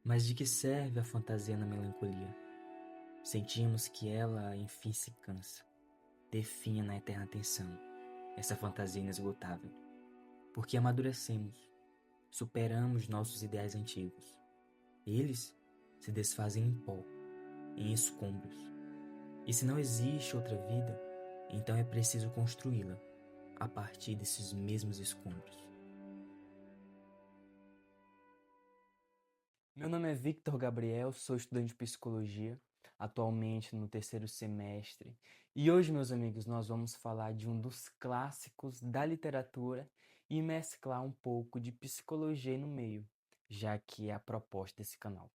Mas de que serve a fantasia na melancolia? Sentimos que ela, enfim, se cansa, definha na eterna tensão, essa fantasia inesgotável. Porque amadurecemos, superamos nossos ideais antigos. Eles se desfazem em pó, em escombros. E se não existe outra vida, então é preciso construí-la a partir desses mesmos escombros. Meu nome é Victor Gabriel, sou estudante de psicologia, atualmente no terceiro semestre. E hoje, meus amigos, nós vamos falar de um dos clássicos da literatura e mesclar um pouco de psicologia no meio, já que é a proposta desse canal.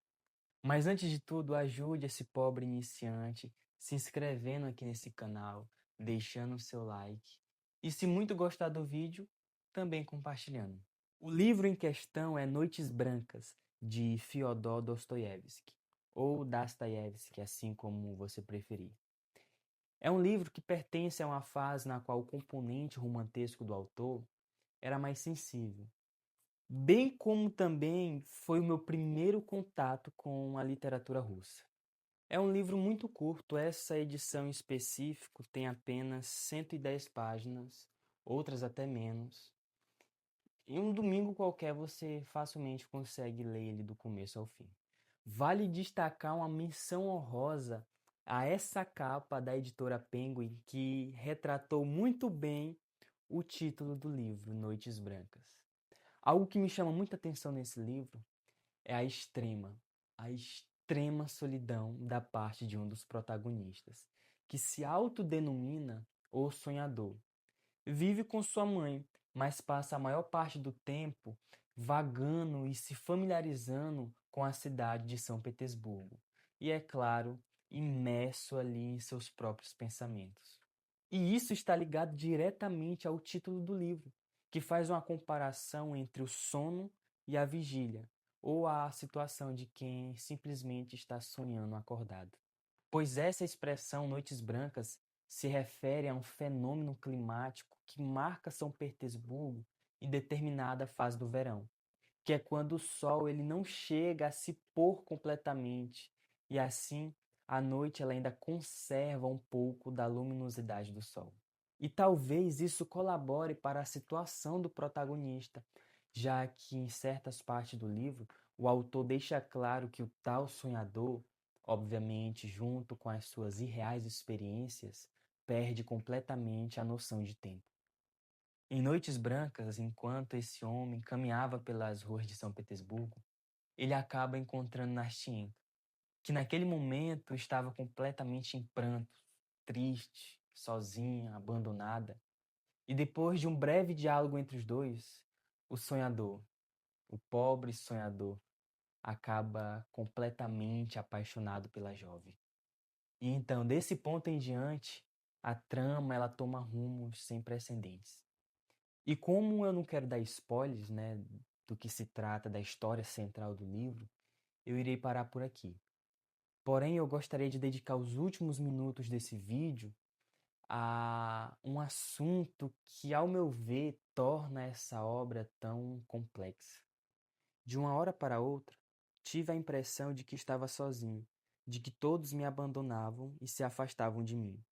Mas antes de tudo, ajude esse pobre iniciante se inscrevendo aqui nesse canal, deixando o seu like e, se muito gostar do vídeo, também compartilhando. O livro em questão é Noites Brancas, de Fyodor Dostoiévski, ou Dostoiévski, assim como você preferir. É um livro que pertence a uma fase na qual o componente romantesco do autor era mais sensível, bem como também foi o meu primeiro contato com a literatura russa. É um livro muito curto, essa edição em específico tem apenas 110 páginas, outras até menos. Em um domingo qualquer você facilmente consegue ler ele do começo ao fim. Vale destacar uma menção honrosa a essa capa da editora Penguin que retratou muito bem o título do livro, Noites Brancas. Algo que me chama muita atenção nesse livro é a extrema solidão da parte de um dos protagonistas, que se autodenomina o sonhador. Vive com sua mãe, mas passa a maior parte do tempo vagando e se familiarizando com a cidade de São Petersburgo. E, é claro, imerso ali em seus próprios pensamentos. E isso está ligado diretamente ao título do livro, que faz uma comparação entre o sono e a vigília, ou a situação de quem simplesmente está sonhando acordado. Pois essa expressão Noites Brancas se refere a um fenômeno climático que marca São Petersburgo em determinada fase do verão, que é quando o sol ele não chega a se pôr completamente e assim a noite ela ainda conserva um pouco da luminosidade do sol. E talvez isso colabore para a situação do protagonista, já que em certas partes do livro o autor deixa claro que o tal sonhador, obviamente junto com as suas irreais experiências, perde completamente a noção de tempo. Em Noites Brancas, enquanto esse homem caminhava pelas ruas de São Petersburgo, ele acaba encontrando Nastienka, que naquele momento estava completamente em prantos, triste, sozinha, abandonada. E depois de um breve diálogo entre os dois, o sonhador, o pobre sonhador, acaba completamente apaixonado pela jovem. E então, desse ponto em diante, a trama ela toma rumos sem precedentes. E como eu não quero dar spoilers, né, do que se trata da história central do livro, eu irei parar por aqui. Porém, eu gostaria de dedicar os últimos minutos desse vídeo a um assunto que, ao meu ver, torna essa obra tão complexa. De uma hora para outra, tive a impressão de que estava sozinho, de que todos me abandonavam e se afastavam de mim.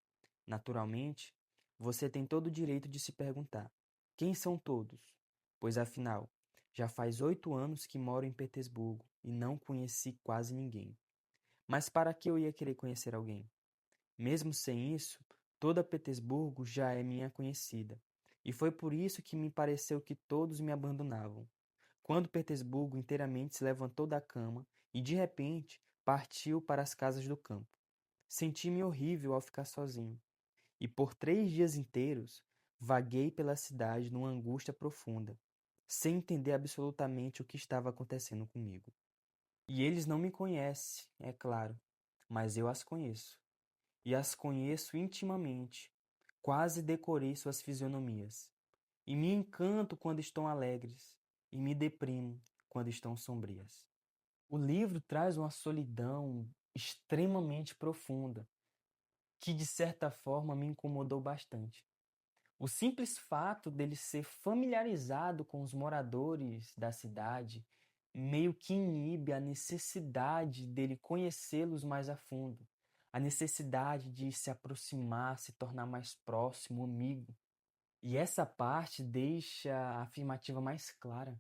Naturalmente, você tem todo o direito de se perguntar: quem são todos? Pois afinal, já faz 8 anos que moro em Petersburgo e não conheci quase ninguém. Mas para que eu ia querer conhecer alguém? Mesmo sem isso, toda Petersburgo já é minha conhecida. E foi por isso que me pareceu que todos me abandonavam. Quando Petersburgo inteiramente se levantou da cama e, de repente, partiu para as casas do campo. Senti-me horrível ao ficar sozinho. E por 3 dias inteiros, vaguei pela cidade numa angústia profunda, sem entender absolutamente o que estava acontecendo comigo. E eles não me conhecem, é claro, mas eu as conheço. E as conheço intimamente. Quase decorei suas fisionomias. E me encanto quando estão alegres, e me deprimo quando estão sombrias. O livro traz uma solidão extremamente profunda, que de certa forma me incomodou bastante. O simples fato dele ser familiarizado com os moradores da cidade meio que inibe a necessidade dele conhecê-los mais a fundo, a necessidade de se aproximar, se tornar mais próximo, amigo. E essa parte deixa a afirmativa mais clara.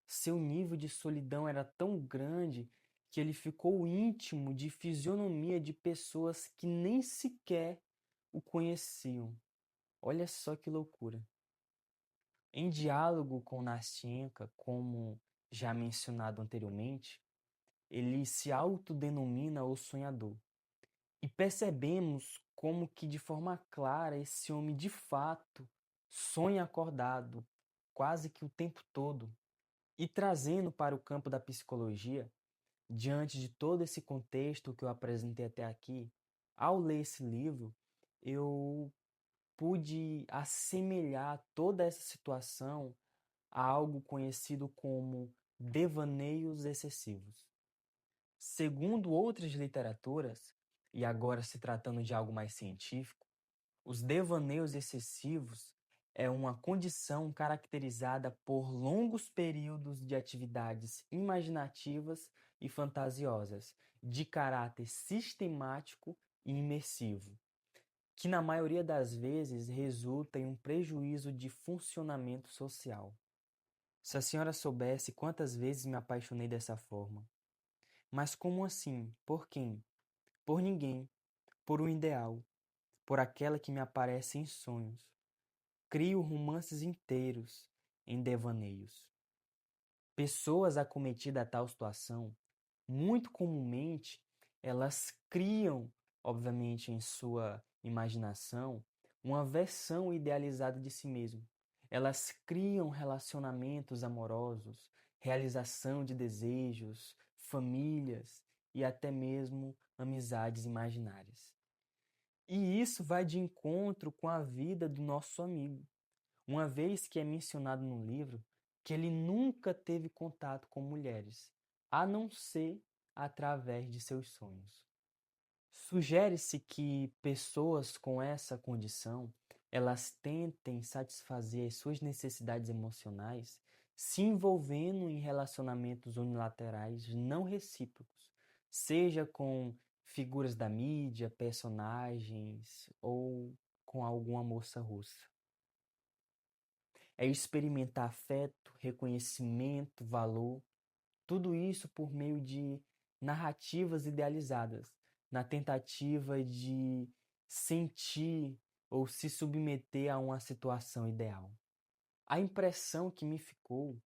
Seu nível de solidão era tão grande que ele ficou íntimo de fisionomia de pessoas que nem sequer o conheciam. Olha só que loucura. Em diálogo com Nastenka, como já mencionado anteriormente, ele se autodenomina o sonhador. E percebemos como que de forma clara esse homem de fato sonha acordado quase que o tempo todo. E trazendo para o campo da psicologia, diante de todo esse contexto que eu apresentei até aqui, ao ler esse livro, eu pude assemelhar toda essa situação a algo conhecido como devaneios excessivos. Segundo outras literaturas, e agora se tratando de algo mais científico, os devaneios excessivos é uma condição caracterizada por longos períodos de atividades imaginativas e fantasiosas, de caráter sistemático e imersivo, que na maioria das vezes resulta em um prejuízo de funcionamento social. Se a senhora soubesse quantas vezes me apaixonei dessa forma. Mas como assim? Por quem? Por ninguém. Por um ideal. Por aquela que me aparece em sonhos. Crio romances inteiros em devaneios. Pessoas acometidas a tal situação, muito comumente, elas criam, obviamente em sua imaginação, uma versão idealizada de si mesmo. Elas criam relacionamentos amorosos, realização de desejos, famílias e até mesmo amizades imaginárias. E isso vai de encontro com a vida do nosso amigo, uma vez que é mencionado no livro que ele nunca teve contato com mulheres, a não ser através de seus sonhos. Sugere-se que pessoas com essa condição, elas tentem satisfazer as suas necessidades emocionais se envolvendo em relacionamentos unilaterais não recíprocos, seja com figuras da mídia, personagens ou com alguma moça russa. É experimentar afeto, reconhecimento, valor, tudo isso por meio de narrativas idealizadas, na tentativa de sentir ou se submeter a uma situação ideal. A impressão que me ficou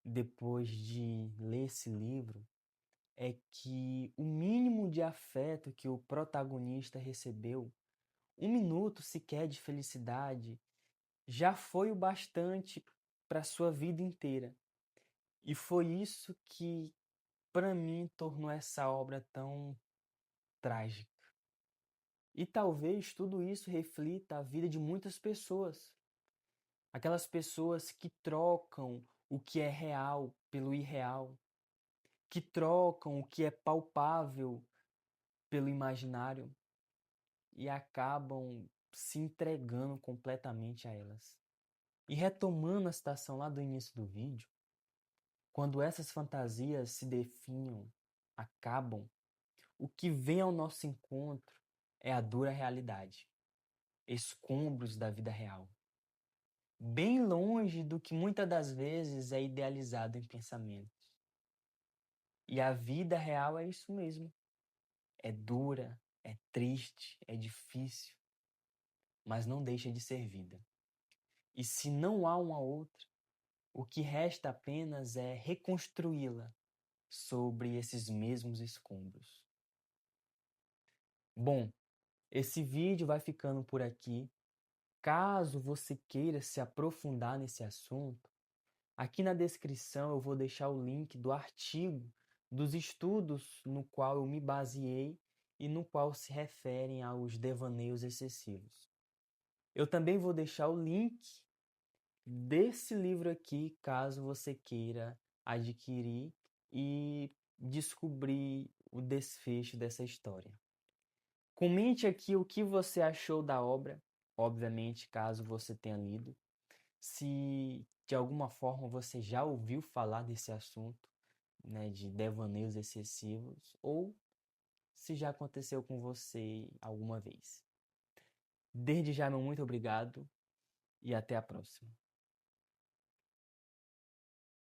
depois de ler esse livro é que o mínimo de afeto que o protagonista recebeu, um minuto sequer de felicidade, já foi o bastante para sua vida inteira. E foi isso que, para mim, tornou essa obra tão trágica. E talvez tudo isso reflita a vida de muitas pessoas. Aquelas pessoas que trocam o que é real pelo irreal, que trocam o que é palpável pelo imaginário e acabam se entregando completamente a elas. E retomando a citação lá do início do vídeo, quando essas fantasias se definham, acabam, o que vem ao nosso encontro é a dura realidade, escombros da vida real, bem longe do que muitas das vezes é idealizado em pensamentos. E a vida real é isso mesmo. É dura, é triste, é difícil, mas não deixa de ser vida. E se não há uma outra, o que resta apenas é reconstruí-la sobre esses mesmos escombros. Bom, esse vídeo vai ficando por aqui. Caso você queira se aprofundar nesse assunto, aqui na descrição eu vou deixar o link do artigo dos estudos no qual eu me baseei e no qual se referem aos devaneios excessivos. Eu também vou deixar o link desse livro aqui, caso você queira adquirir e descobrir o desfecho dessa história. Comente aqui o que você achou da obra, obviamente, caso você tenha lido. Se de alguma forma você já ouviu falar desse assunto, né, de devaneios excessivos, ou se já aconteceu com você alguma vez. Desde já, meu muito obrigado e até a próxima.